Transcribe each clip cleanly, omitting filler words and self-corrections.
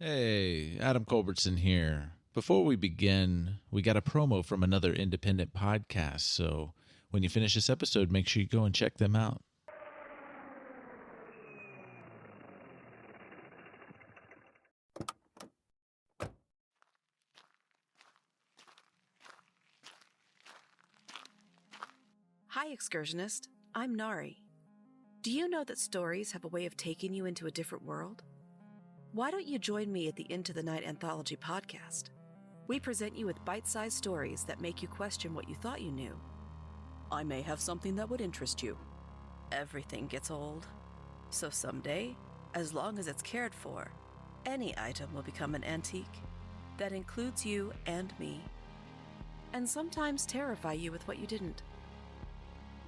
Hey, Adam Culbertson here. Before we begin, we got a promo from another independent podcast, so when you finish this episode, make sure you go and check them out. Hi, excursionist. I'm Nari. Do you know that stories have a way of taking you into a different world? Why don't you join me at the Into the Night Anthology podcast? We present you with bite-sized stories that make you question what you thought you knew. I may have something that would interest you. Everything gets old. So someday, as long as it's cared for, any item will become an antique. That includes you and me. And sometimes terrify you with what you didn't.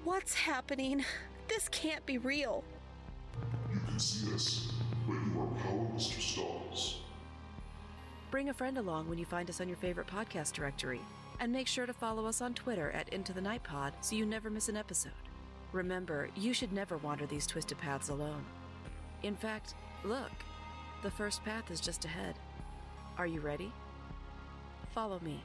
What's happening? This can't be real. You can see us, but you are powerless to stop us. Bring a friend along when you find us on your favorite podcast directory. And make sure to follow us on Twitter at Into the Night Pod so you never miss an episode. Remember, you should never wander these twisted paths alone. In fact, look, the first path is just ahead. Are you ready? Follow me.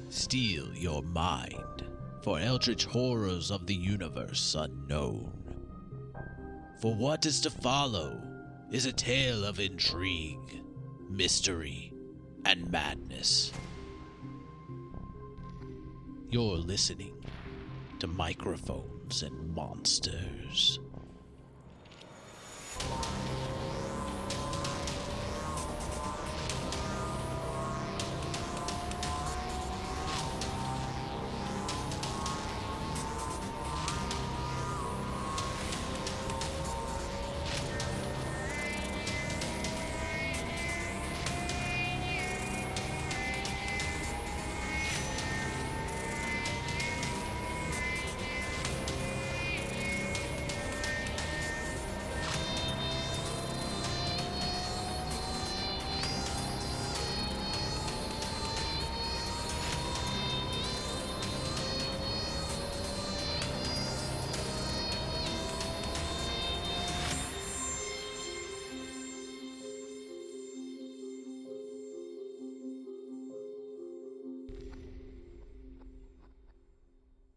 Steel your mind for eldritch horrors of the universe unknown. For what is to follow is a tale of intrigue, mystery, and madness. You're listening to Microphones and Monsters.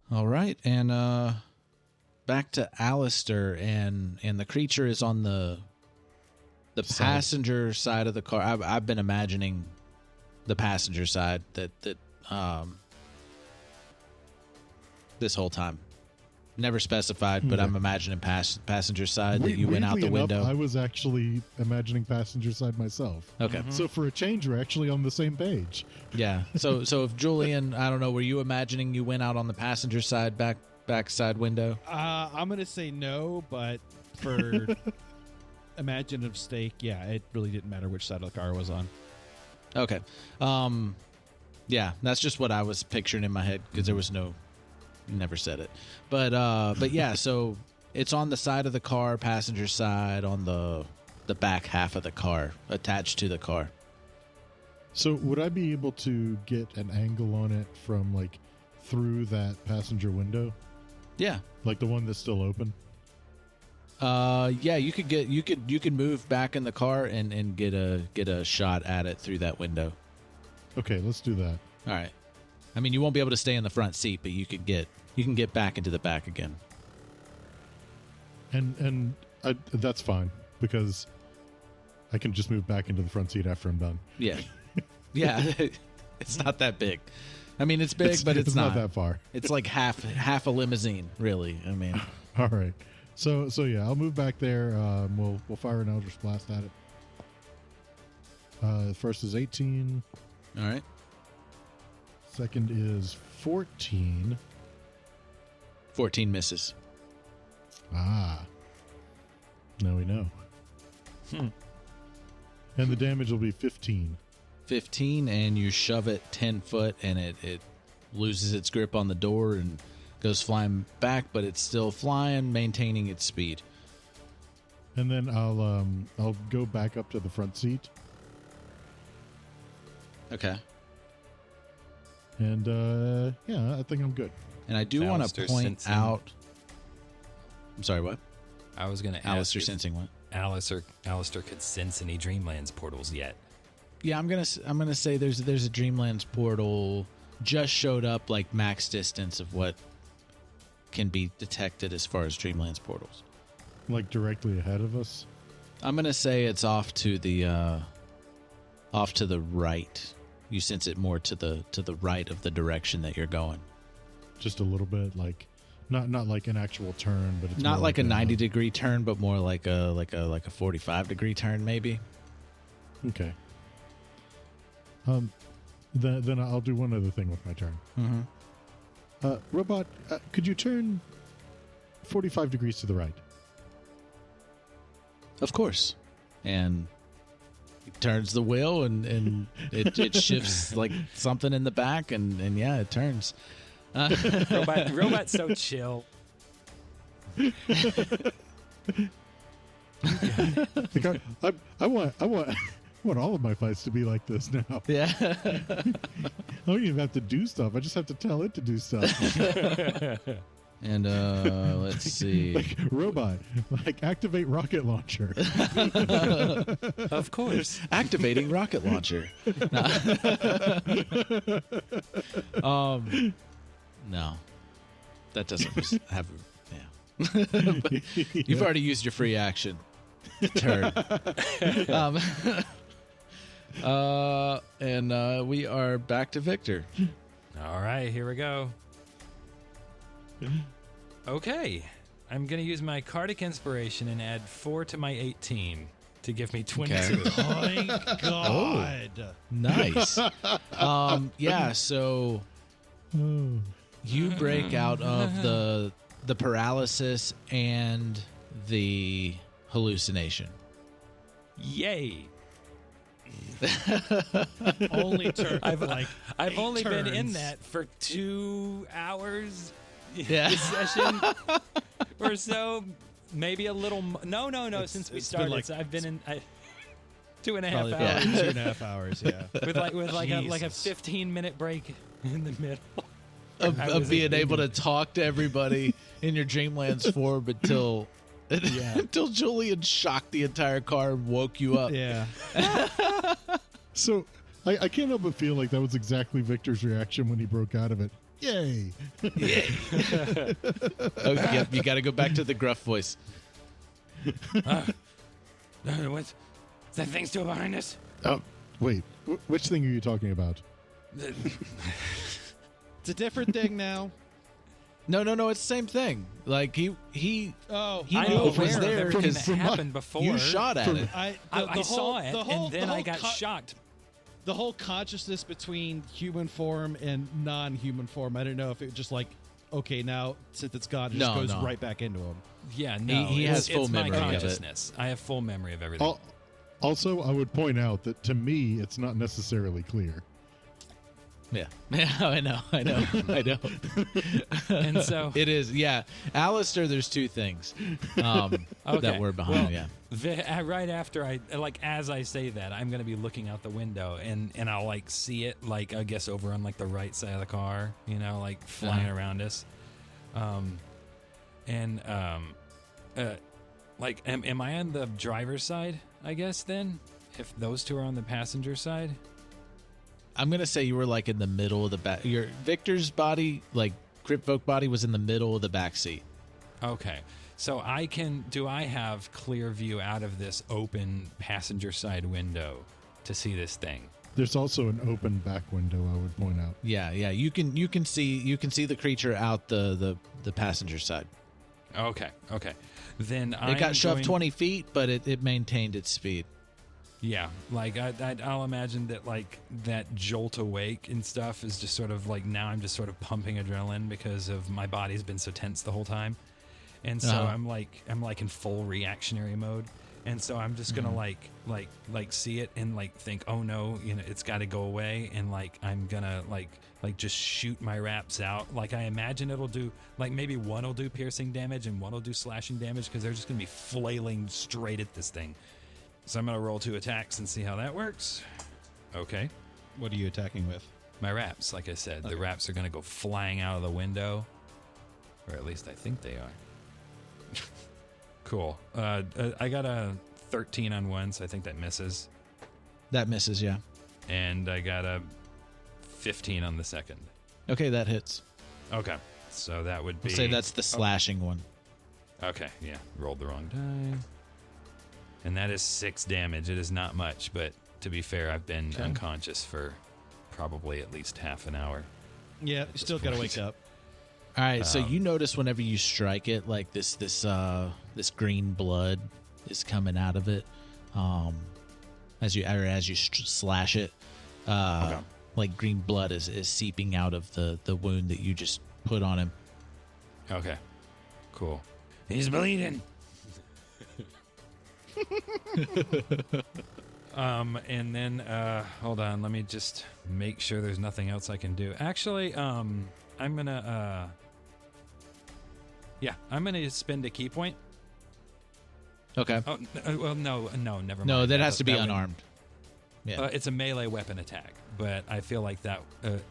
All right, and back to Aleister, and the creature is on the passenger side of the car. I've been imagining the passenger side that this whole time. Never specified, but I'm imagining passenger side that you went out the window. I was actually imagining passenger side myself. Okay. So for a change, we're actually on the same page. Yeah. So if Julian, I don't know, were you imagining you went out on the passenger side back side window? I'm gonna say no, but for imaginative stake, yeah, it really didn't matter which side of the car I was on. Okay. Yeah, that's just what I was picturing in my head because there was no. Never said it, but yeah. So it's on the side of the car, passenger side, on the back half of the car, attached to the car. So would I be able to get an angle on it from like through that passenger window? Yeah, like the one that's still open. Yeah, you could move back in the car and get a shot at it through that window. Okay, let's do that. All right. I mean, you won't be able to stay in the front seat, but you can get back into the back again. And that's fine because I can just move back into the front seat after I'm done. Yeah, yeah. It's not that big. I mean, it's big, but it's not that far. It's like half a limousine, really. I mean, all right. So yeah, I'll move back there. We'll fire an Eldritch Blast at it. First is 18. All right. Second is 14. 14 misses. Ah. Now we know. And the damage will be 15. 15, and you shove it 10 foot, and it loses its grip on the door and goes flying back, but it's still flying, maintaining its speed. And then I'll go back up to the front seat. Okay. And yeah, I think I'm good. And I do want to Aleister point sensing- out. I'm sorry, what? I was going to ask Aleister if sensing what? Aleister could sense any Dreamlands portals yet. Yeah, I'm gonna say there's a Dreamlands portal just showed up like max distance of what can be detected as far as Dreamlands portals. Like directly ahead of us. I'm gonna say it's off to the right. You sense it more to the right of the direction that you're going. Just a little bit, like not like an actual turn, but it's Not more like a 90-degree turn, but more like a 45-degree turn, maybe. Okay. Then I'll do one other thing with my turn. Mm-hmm. Robot, could you turn 45 degrees to the right? Of course. And he turns the wheel, and it shifts like something in the back, and yeah, it turns. Robot's so chill. Like, I want all of my fights to be like this now. Yeah. I don't even have to do stuff. I just have to tell it to do stuff. And let's see. Like robot, like activate rocket launcher. Of course. Activating rocket launcher. No. That doesn't have. Yeah. But you've already used your free action. Turn. And we are back to Victor. All right, here we go. Okay. I'm going to use my Cardic Inspiration and add 4 to my 18 to give me 22. Oh my God. Nice. Yeah, so you break out of the paralysis and the hallucination. Yay. Only turn. I've only been in turns. that for 2 hours. Yeah. Session or so, maybe a little. No. Since we it's been started, like- so I've been in 2.5 Probably hours about 2.5 hours. Yeah. with a Jesus. 15-minute break in the middle. Of being able to talk to everybody in your Dreamlands form until Julian shocked the entire car and woke you up. Yeah. So I can't help but feel like that was exactly Victor's reaction when he broke out of it. Yay! Oh, yep, you got to go back to the gruff voice. What's that thing still behind us? Oh, wait. Which thing are you talking about? It's a different thing now. No, it's the same thing. Like he Oh, He I'm knew it aware was of there everything because that happened before. you shot at it. I saw it, and then I got shocked. The whole consciousness between human form and non-human form. I don't know if it just like, okay, now since it's gone, it just goes right back into him. Yeah, no, He has full it's memory my of it. consciousness. I have full memory of everything. Also, I would point out that to me, it's not necessarily clear. Yeah, I know. And so it is. Yeah, Aleister. There's two things that were behind. Well, right after as I say that, I'm going to be looking out the window and I'll like see it like I guess over on like the right side of the car, like flying around us. Am I on the driver's side? I guess then, if those two are on the passenger side. I'm gonna say you were like in the middle of the back. Your Victor's body, like Cryptvoke body, was in the middle of the back seat. Okay, so do I have clear view out of this open passenger side window to see this thing? There's also an open back window, I would point out. Yeah. You can see the creature out the passenger side. Okay. Then It got shoved 20 feet, but it maintained its speed. Yeah, like I'll imagine that like that jolt awake and stuff is just sort of like now I'm just sort of pumping adrenaline because of my body's been so tense the whole time, and so I'm like in full reactionary mode, and so I'm just gonna like see it and like think, oh no, it's got to go away, and like I'm gonna like just shoot my wraps out. Like I imagine it'll do like maybe one will do piercing damage and one will do slashing damage because they're just gonna be flailing straight at this thing. So I'm going to roll 2 attacks and see how that works. Okay. What are you attacking with? My wraps, like I said. The wraps are going to go flying out of the window Or at least I think they are. Cool. I got a 13 on one, so I think that misses. That misses, yeah. And I got a 15 on the second. Okay, that hits. Okay. So that would be... We'll say that's the slashing one. Okay, yeah. Rolled the wrong die. And that is 6 damage. It is not much, but to be fair, I've been unconscious for probably at least half an hour. Yeah, you still got to wake up. All right, so you notice whenever you strike it, like this green blood is coming out of it, as you slash it, like green blood is seeping out of the wound that you just put on him. Okay, cool. He's bleeding. And then hold on, let me just make sure there's nothing else I can do. Actually, I'm gonna spend a key point. Okay. Oh, well, no, never mind. No, that has to be unarmed. Yeah. It's a melee weapon attack, but I feel like that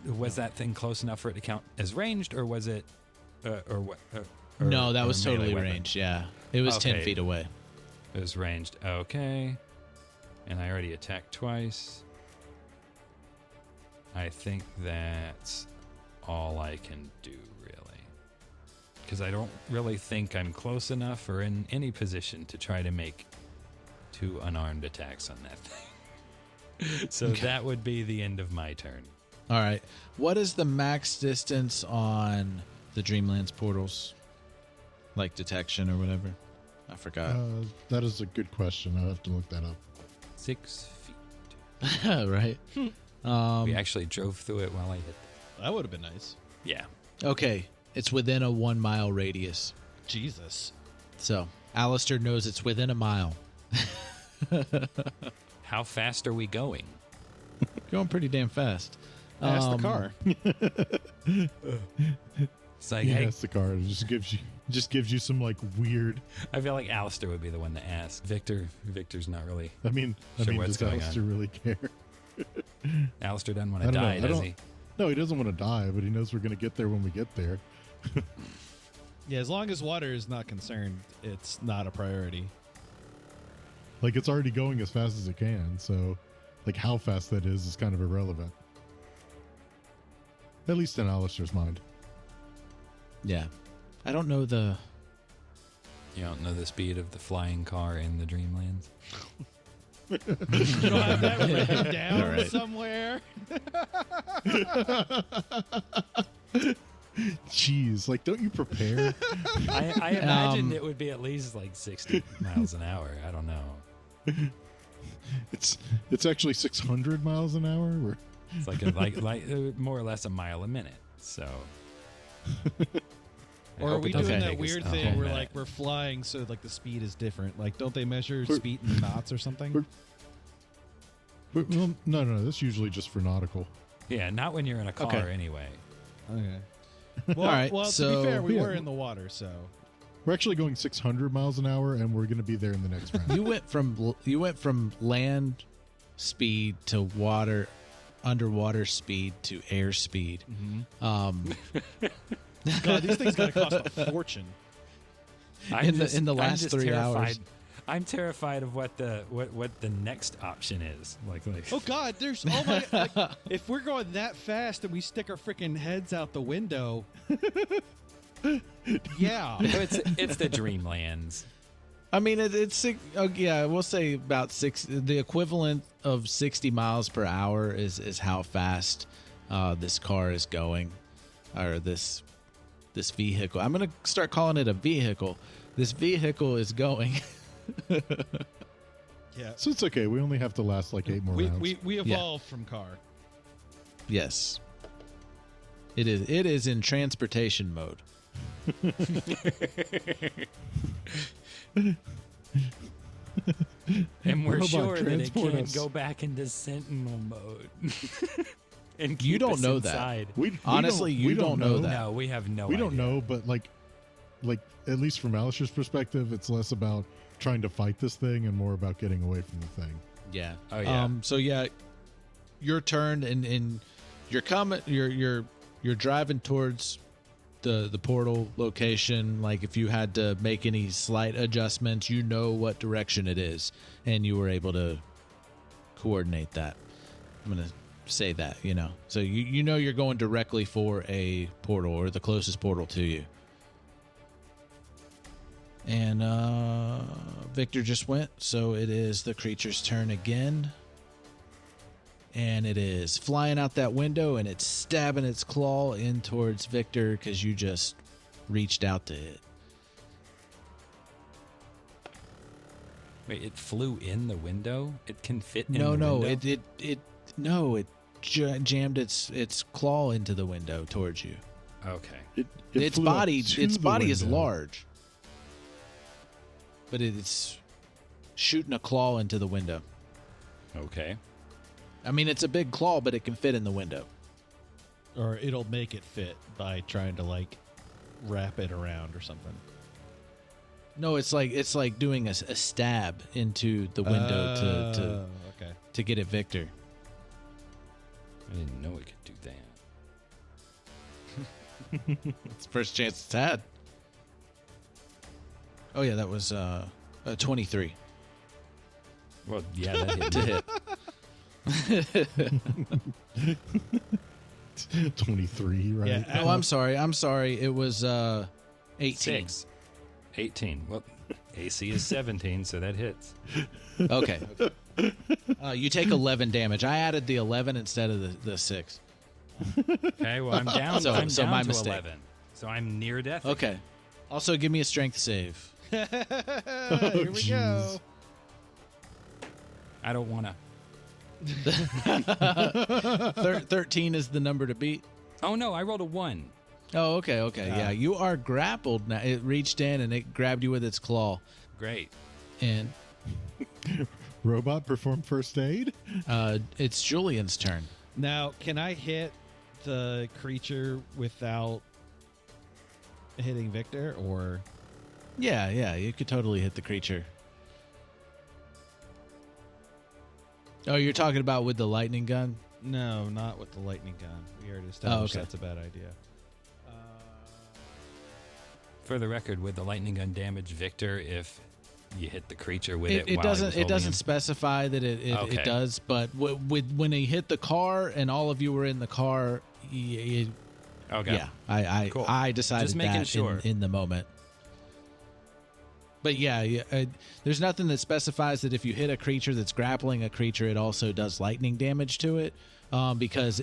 was that thing close enough for it to count as ranged, or was it, or what? No, that was totally weapon? ranged. Yeah, it was 10 feet away. It was ranged. Okay. And I already attacked twice. I think that's all I can do, really. Because I don't really think I'm close enough or in any position to try to make 2 unarmed attacks on that thing. So that would be the end of my turn. All right. What is the max distance on the Dreamlands portals? Like detection or whatever? I forgot. That is a good question. I'll have to look that up. 6 feet. Right. We actually drove through it while I hit. That would have been nice. Yeah. Okay. It's within a 1 mile radius. Jesus. So Aleister knows it's within a mile. How fast are we going? Going pretty damn fast. Ask the car. It's like, Yeah, hey, that's the car. It just gives you some like weird. I feel like Aleister would be the one to ask. Victor's not really. I mean, Sure, what's does going Aleister really care? Aleister doesn't want I to don't know. die, does he? No, he doesn't want to die, but he knows we're going to get there when we get there. Yeah, as long as water is not concerned, it's not a priority. Like, it's already going as fast as it can, so like how fast that is kind of irrelevant. At least in Aleister's mind. Yeah. I don't know the... You don't know the speed of the flying car in the Dreamlands? You don't have that written down All right. somewhere? Jeez, like, don't you prepare? I imagined it would be at least like 60 miles an hour. I don't know. It's actually 600 miles an hour. It's like more or less a mile a minute. So. Or are we doing doesn't that take us weird a thing whole where minute. like we're flying so like the speed is different? Like don't they measure speed in knots or something? Well, no, that's usually just for nautical. Yeah, not when you're in a car Okay. anyway. Okay. Well, All right, well so- to be fair, we Yeah. were in the water, so We're actually going 600 miles an hour, and we're going to be there in the next round. You went from land speed to underwater speed to air speed. God, these things gotta cost a fortune. In the last just 3 terrified. hours. I'm terrified of what the next option is. Like Oh God, there's if we're going that fast and we stick our freaking heads out the window. Yeah. it's the Dreamlands. I mean, we'll say about the equivalent of 60 miles per hour is how fast this car is going, or this vehicle. I'm going to start calling it a vehicle. This vehicle is going. Yeah. So it's okay. We only have to last like 8 more rounds. We evolved from car. Yes. It is in transportation mode. And we're Robot, sure that it transport can us. go back into Sentinel mode. And You keep don't us know inside. that. Honestly, you don't know that. No, we have no We idea. don't know, but like at least from Aleister's perspective, it's less about trying to fight this thing and more about getting away from the thing. Yeah. Oh, yeah. So yeah, your turn, and you're coming. You're driving towards the portal location. Like if you had to make any slight adjustments, you know what direction it is, and you were able to coordinate that. I'm gonna say that, so you know you're going directly for a portal or the closest portal to you. And Victor just went, so it is the creature's turn again. And it is flying out that window, and it's stabbing its claw in towards Victor because you just reached out to hit. Wait, it flew in the window? It can fit in No, the no, window? it jammed its claw into the window towards you. Okay. Its body is large, but it's shooting a claw into the window. Okay. I mean, it's a big claw, but it can fit in the window. Or it'll make it fit by trying to like wrap it around or something. No, it's like doing a stab into the window to get at Victor. I didn't know it could do that. It's the first chance it's had. Oh yeah, that was a 23 Well, yeah, that hit. to hit. 23, right? Yeah, Oh, I'm sorry. It was 18. 6. 18. Well, AC is 17, so that hits. Okay. You take 11 damage. I added the 11 instead of the 6. Okay, well, I'm down, So I'm down my to mistake. 11. So I'm near death. Okay. Also, give me a strength save. Here we go. I don't want to. 13 is the number to beat. Oh, no, I rolled a 1. Oh, okay. Yeah, you are grappled now. It reached in and it grabbed you with its claw. Great. And Robot perform first aid? it's Julian's turn. Now, can I hit the creature without hitting Victor, or? Yeah, you could totally hit the creature. Oh, you're talking about with the lightning gun? No, not with the lightning gun. We already established okay. that's a bad idea. For the record, would the lightning gun damage Victor if you hit the creature with it? It while doesn't. he was it holding doesn't him? specify that it Okay. does. But when he hit the car and all of you were in the car, Okay. yeah, Cool. I decided Just making that sure. in the moment. But yeah, there's nothing that specifies that if you hit a creature that's grappling a creature, it also does lightning damage to it. Because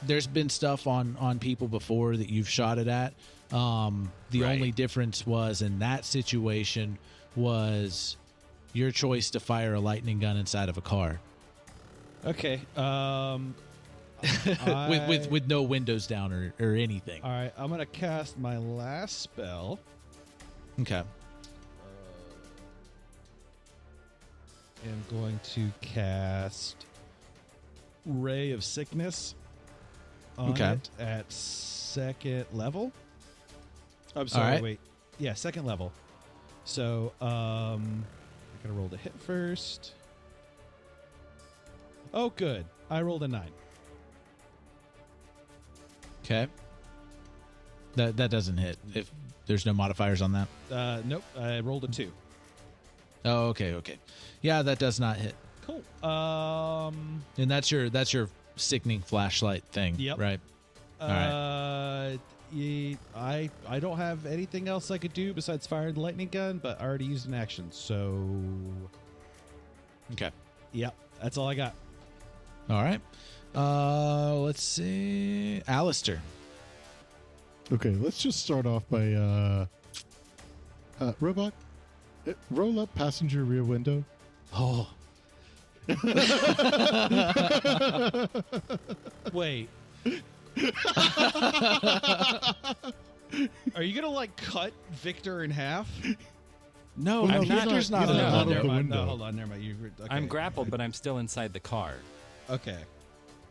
there's been stuff on people before that you've shot it at. The Right. only difference was in that situation was your choice to fire a lightning gun inside of a car Okay. with no windows down or anything. All right, I'm gonna cast my last spell. Okay. I'm going to cast Ray of Sickness on Okay. it at second level. I'm sorry, right. wait. Yeah, second level. So, I'm going to roll the hit first. Oh, good. I rolled a 9. Okay. That doesn't hit if there's no modifiers on that. Nope, I rolled a 2. Oh, okay. Yeah, that does not hit. Cool. And that's your sickening flashlight thing, Yep. right? I don't have anything else I could do besides fire the lightning gun, but I already used an action, so Okay. yep, that's all I got. All right. Let's see. Aleister. Okay, let's just start off by Robot, roll up passenger rear window. Oh. Wait. Are you gonna like cut Victor in half? No, Well, no, he's not- Victor's not he's on not the out of window. the Never mind. window. No, hold on. Never mind. Okay. I'm grappled, but I'm still inside the car. Okay.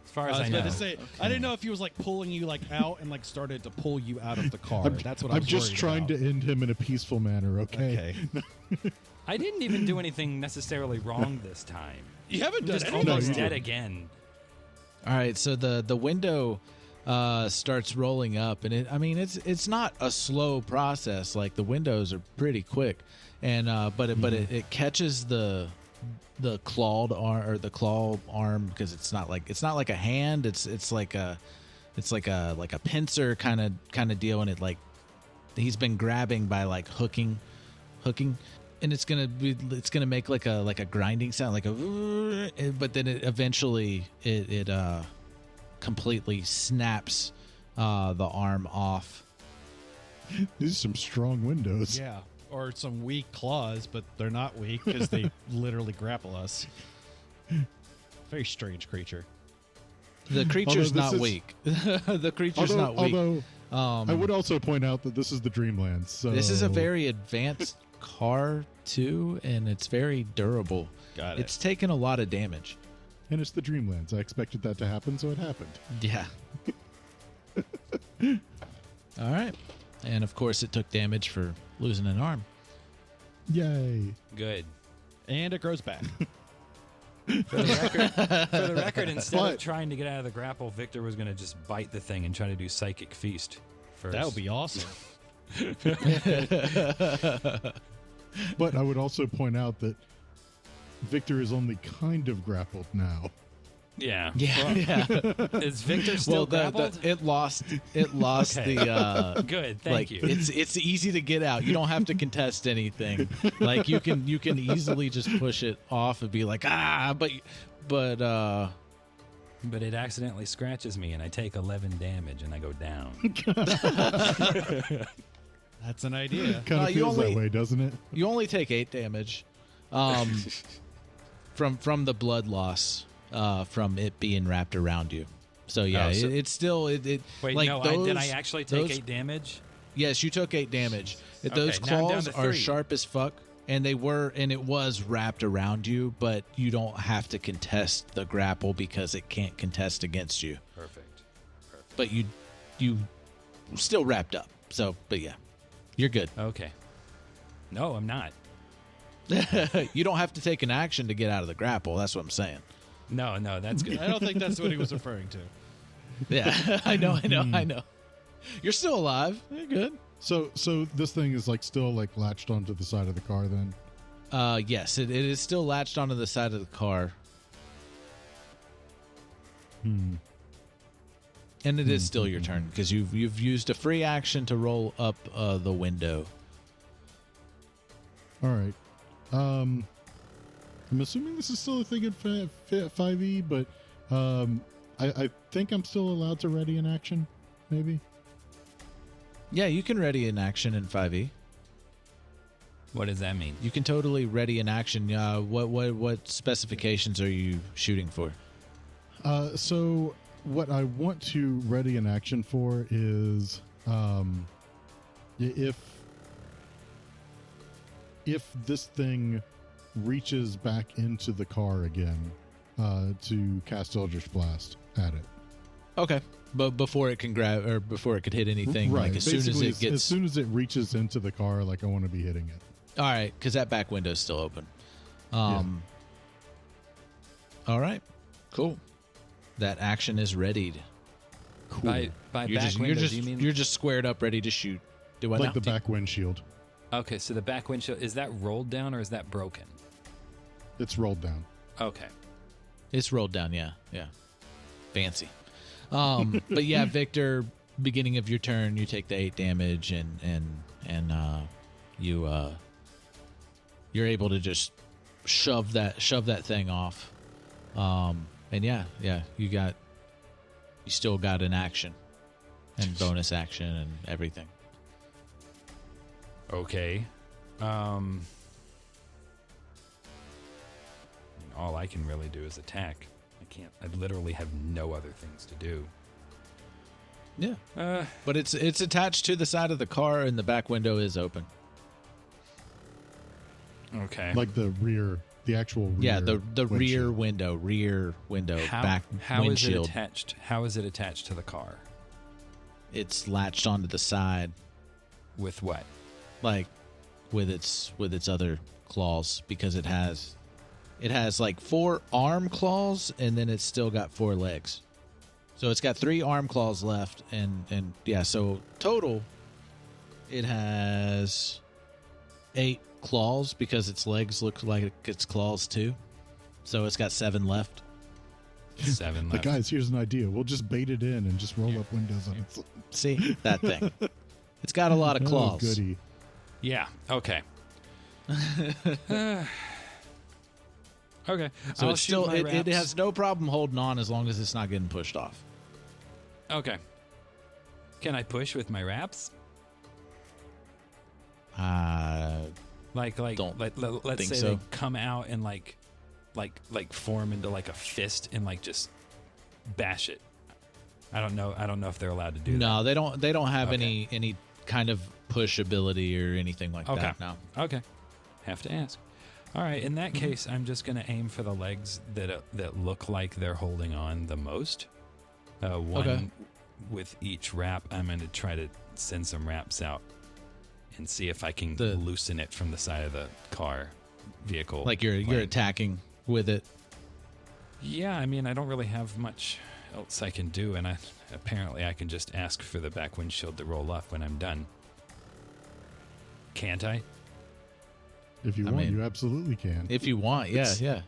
As far I as was I about know. to say, I didn't know if he was like pulling you like out and like started to pull you out of the car. That's what I I'm was just worried trying about. to end him in a peaceful manner, okay? Okay. I didn't even do anything necessarily wrong this time. You haven't I'm done just anything. almost you dead didn't. again. All right, so the window starts rolling up, and it's not a slow process. Like the windows are pretty quick, and but it catches the clawed arm or the claw arm, because it's not like a hand. It's like a pincer kind of deal, and it like he's been grabbing by like hooking, and it's gonna make like a grinding sound, like a, but then it eventually completely snaps the arm off. These are some strong windows. Yeah, or some weak claws, but they're not weak because they literally grapple us. Very strange creature. The creature's not weak. The creature's not weak. Although, I would also point out that this is the Dreamlands. So this is a very advanced car too, and it's very durable. Got it. It's taken a lot of damage. And it's the Dreamlands. I expected that to happen, so it happened. Yeah. All right. And of course, it took damage for losing an arm. Yay. Good. And it grows back. For the record, instead of trying to get out of the grapple, Victor was going to just bite the thing and try to do Psychic Feast first. That would be awesome. But I would also point out that Victor is only kind of grappled now. Yeah. Yeah. Is Victor still grappled? It lost Okay. the Good, thank you. It's easy to get out. You don't have to contest anything. Like you can easily just push it off and be like, but it accidentally scratches me and I take 11 damage and I go down. That's an idea. Kind of feels that way, doesn't it? You only take 8 damage from the blood loss from it being wrapped around you. So yeah, it's still it. Wait, like no, did I actually take 8 damage? Yes, you took 8 damage. Those now I'm down claws to are 3. sharp as fuck, and it was wrapped around you, but you don't have to contest the grapple because it can't contest against you. Perfect. But you still wrapped up. So, but yeah, you're good. Okay. No, I'm not. You don't have to take an action to get out of the grapple. That's what I'm saying. No, that's good. I don't think that's what he was referring to. Yeah, I know. You're still alive. You're good. So this thing is like still like latched onto the side of the car then? Yes, it is still latched onto the side of the car. And it is still your turn because you've used a free action to roll up the window. All right. I'm assuming this is still a thing in 5e, but I think I'm still allowed to ready an action, maybe? Yeah, you can ready an action in 5e. What does that mean? You can totally ready an action. What specifications are you shooting for? So what I want to ready an action for is if this thing reaches back into the car again to cast Eldritch Blast at it. Okay, but before it can grab or before it could hit anything, right? Like as soon as it reaches into the car, like I want to be hitting it. All right, because that back window is still open. Yeah. All right, cool. That action is readied. Cool. By back window, do you mean you're just squared up, ready to shoot? Do I like know? the back windshield? Okay, so the back windshield, is that rolled down or is that broken? It's rolled down. Okay. It's rolled down. Yeah. Fancy. But yeah, Victor. Beginning of your turn, you take the 8 damage, and you're able to just shove that thing off. And yeah, you still got an action and bonus action and everything. Okay. All I can really do is attack. I literally have no other things to do. Yeah. But it's attached to the side of the car and the back window is open. Okay. Like the actual rear. Yeah, the windshield. rear window, back how windshield. Is it attached? How is it attached to the car? It's latched onto the side. With what? Like with its other claws, because it has like 4 arm claws and then it's still got 4 legs. So it's got 3 arm claws left, and yeah, so total it has 8 claws because its legs look like its claws too. So it's got 7 left. 7 But left. guys, here's an idea. We'll just bait it in and just roll up windows on it. See that thing? It's got a lot of claws. Oh, goody. Yeah. Okay. Okay. So I'll it's shoot still my it wraps. has no problem holding on as long as it's not getting pushed off. Okay. Can I push with my wraps? Let's think say so. they come out and like form into like a fist and like just bash it. I don't know if they're allowed to do that. No, they don't have Okay. any kind of push ability or anything like Okay. that. No. Okay. Have to ask. All right. In that case, I'm just going to aim for the legs that look like they're holding on the most. One Okay. with each wrap. I'm going to try to send some wraps out and see if I can The- loosen it from the side of the car vehicle. Like you're plane. attacking with it. Yeah, I mean, I don't really have much else I can do, and apparently I can just ask for the back windshield to roll up when I'm done. Can't I? If you I want, mean, you absolutely can. If you want, yeah.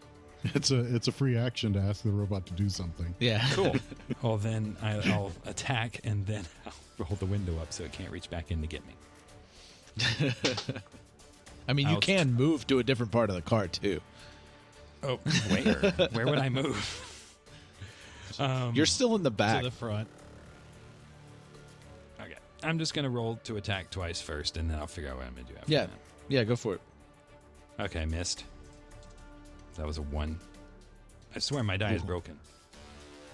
It's a free action to ask the robot to do something. Yeah. Cool. Well, then I'll attack, and then I'll roll the window up so it can't reach back in to get me. I mean, you Ouch. can move to a different part of the car too. Oh, where? Where would I move? You're still in the back. To the front. Okay. I'm just going to roll to attack twice first, and then I'll figure out what I'm going to do after Yeah. that. Yeah, go for it. Okay, missed. That was a 1. I swear my die is broken.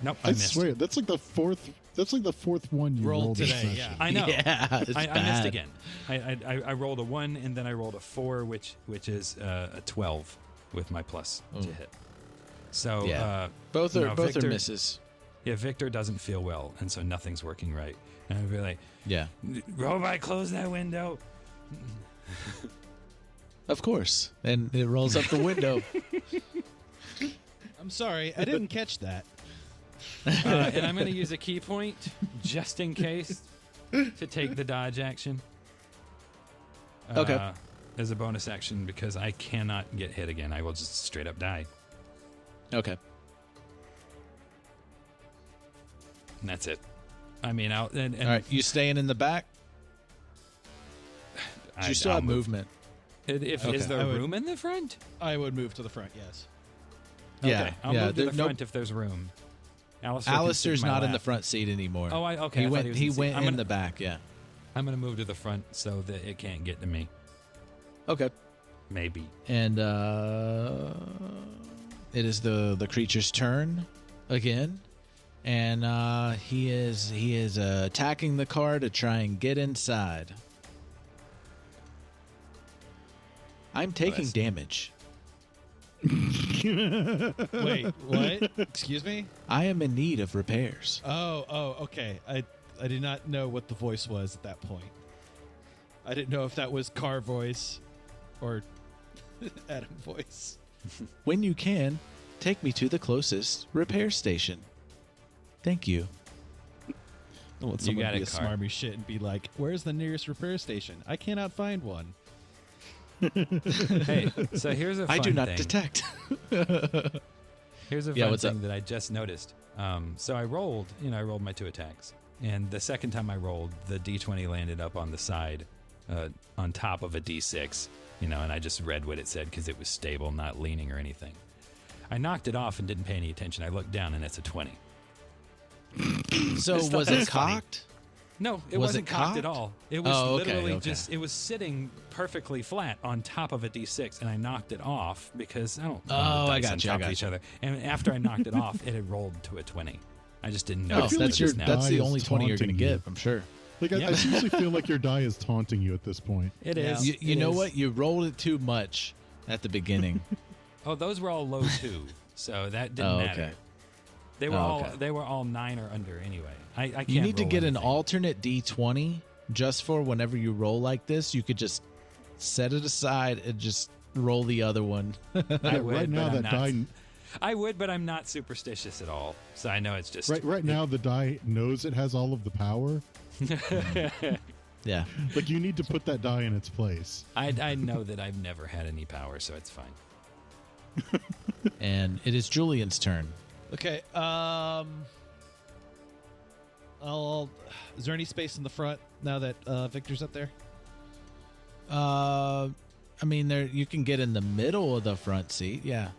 Nope, I I missed. swear, that's like the fourth one you Rolled rolled this today, session. yeah. I know. Yeah, it's I missed bad. again. I rolled a 1, and then I rolled a 4, which is a 12 with my plus to hit. So Yeah. Both are Victor, misses. Yeah, Victor doesn't feel well, and so nothing's working right. And I'd be like, Yeah. robot, close that window. Of course. And it rolls up the window. I'm sorry, I didn't catch that. And I'm going to use a key point just in case to take the dodge action. Okay. As a bonus action because I cannot get hit again. I will just straight up die. Okay. And that's it. I mean, All right. You staying in the back? You still have movement. Is there I would- room in the front? I would move to the front, yes. Yeah. Okay, I'll yeah. move to the there- nope. front if there's room. Aleister can sit Alistair's in my not in lap. the front seat anymore. Oh, okay. He I thought went. was He in the seat. went I'm in gonna, the back. Yeah. I'm going to move to the front so that it can't get to me. Okay. Maybe. And it is the creature's turn again, and he is attacking the car to try and get inside. I'm taking that's- damage. Wait, what? Excuse me? I am in need of repairs. Oh, okay. I did not know what the voice was at that point. I didn't know if that was car voice or Adam voice. When you can, take me to the closest repair station. Thank you. I want You someone got to be it, a car. smarmy shit and be like, "Where's the nearest repair station? I cannot find one." Hey, so here's a fun I do not thing. detect. Here's a Yeah, fun what's up? thing that I just noticed. So I rolled my 2 attacks. And the second time I rolled, the D20 landed up on the side, on top of a D6, and I just read what it said because it was stable, not leaning or anything. I knocked it off and didn't pay any attention. I looked down and it's a 20. So Just thought was that it was funny. cocked? No, it Was wasn't it cocked at cocked? all. It was Oh, okay, literally okay. it was sitting perfectly flat on top of a D6, and I knocked it off because I don't know Oh, the I dice got on you, I top got of each you. other. And after I knocked it off, it had rolled to a 20. I just didn't Oh, notice feel that like that's your just now. that's the die only is 20 you're going to taunting you. get, I'm sure. Like Yeah. I seriously feel like your die is taunting you at this point. It Yeah. is. You It know is. what? You rolled it too much at the beginning. Oh, those were all low 2, so that didn't Oh, matter. okay. They were Oh, they were all 9 or under anyway. I can't. You need to roll get an anything. alternate D20 just for whenever you roll like this. You could just set it aside and just roll the other one. I would, Right now, but I'm that not. die I would, but I'm not superstitious at all. So I know it's just Right now, the die knows it has all of the power. Yeah. Like, you need to put that die in its place. I know that I've never had any power, so it's fine. And it is Julian's turn. Okay. Is there any space in the front now that Victor's up there? I mean, there you can get in the middle of the front seat. Yeah.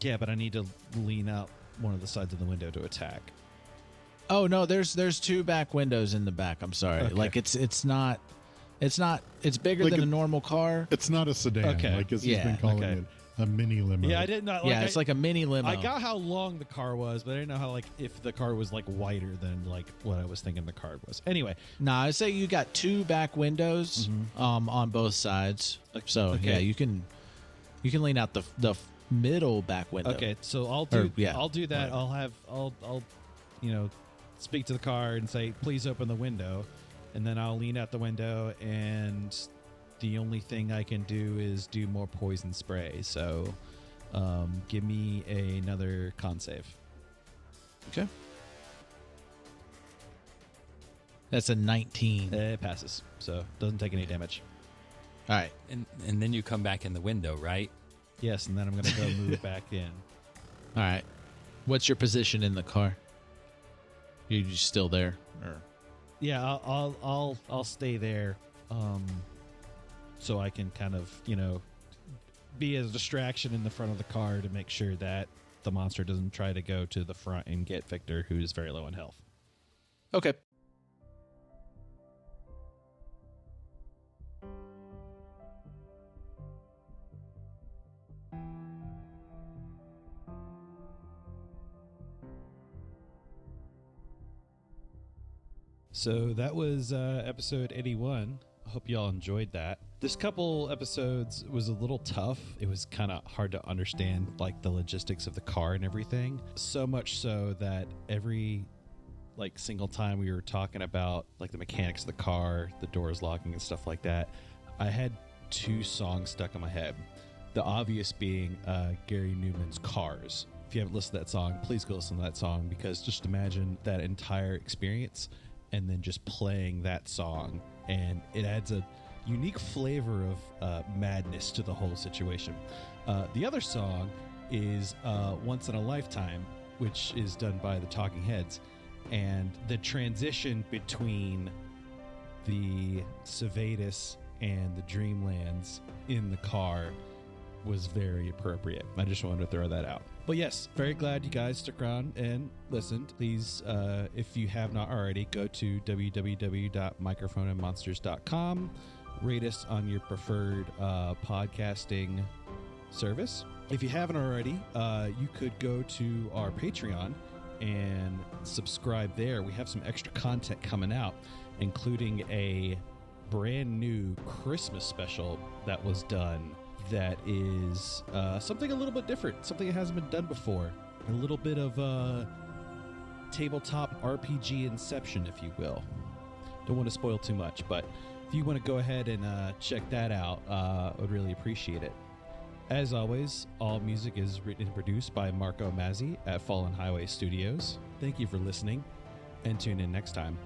Yeah, but I need to lean out one of the sides of the window to attack. Oh no, there's two back windows in the back. I'm sorry. Okay. Like it's bigger Like than a normal car. It's not a sedan, Okay. like as he's been calling it, a mini limo. Yeah, I didn't know. Yeah, it's like a mini limo. I got how long the car was, but I didn't know how if the car was wider than what I was thinking the car was. Anyway, Nah, I say you got two back windows on both sides. So Okay. yeah, you can lean out the middle back window. okay, so I'll do that. Whatever. I'll speak to the car and say, please open the window, and then I'll lean out the window, and the only thing I can do is do more poison spray. So give me another con save. Okay. That's a 19. It passes, so it doesn't take any damage. All right. And then you come back in the window, right? Yes, and then I'm going to go move back in. All right. What's your position in the car? You just still there? Or Yeah, I'll stay there, so I can kind of be as a distraction in the front of the car to make sure that the monster doesn't try to go to the front and get Victor, who is very low in health. okay. So that was episode 81. I hope y'all enjoyed that. This couple episodes was a little tough. It was kind of hard to understand the logistics of the car and everything. So much so that every single time we were talking about the mechanics of the car, the doors locking and stuff like that, I had two songs stuck in my head. The obvious being Gary Newman's Cars. If you haven't listened to that song, please go listen to that song, because just imagine that entire experience and then just playing that song, and it adds a unique flavor of madness to the whole situation. The other song is Once in a Lifetime, which is done by the Talking Heads, and the transition between the Servetus and the Dreamlands in the car was very appropriate. I just wanted to throw that out. But yes, very glad you guys stuck around and listened. Please, if you have not already, go to www.microphoneandmonsters.com. Rate us on your preferred podcasting service. If you haven't already, you could go to our Patreon and subscribe there. We have some extra content coming out, including a brand new Christmas special that was done that is something a little bit different, something that hasn't been done before. A little bit of tabletop RPG inception, if you will. Don't want to spoil too much, but if you want to go ahead and check that out, I would really appreciate it. As always, all music is written and produced by Marco Mazzei at Fallen Highway Studios. Thank you for listening, and tune in next time.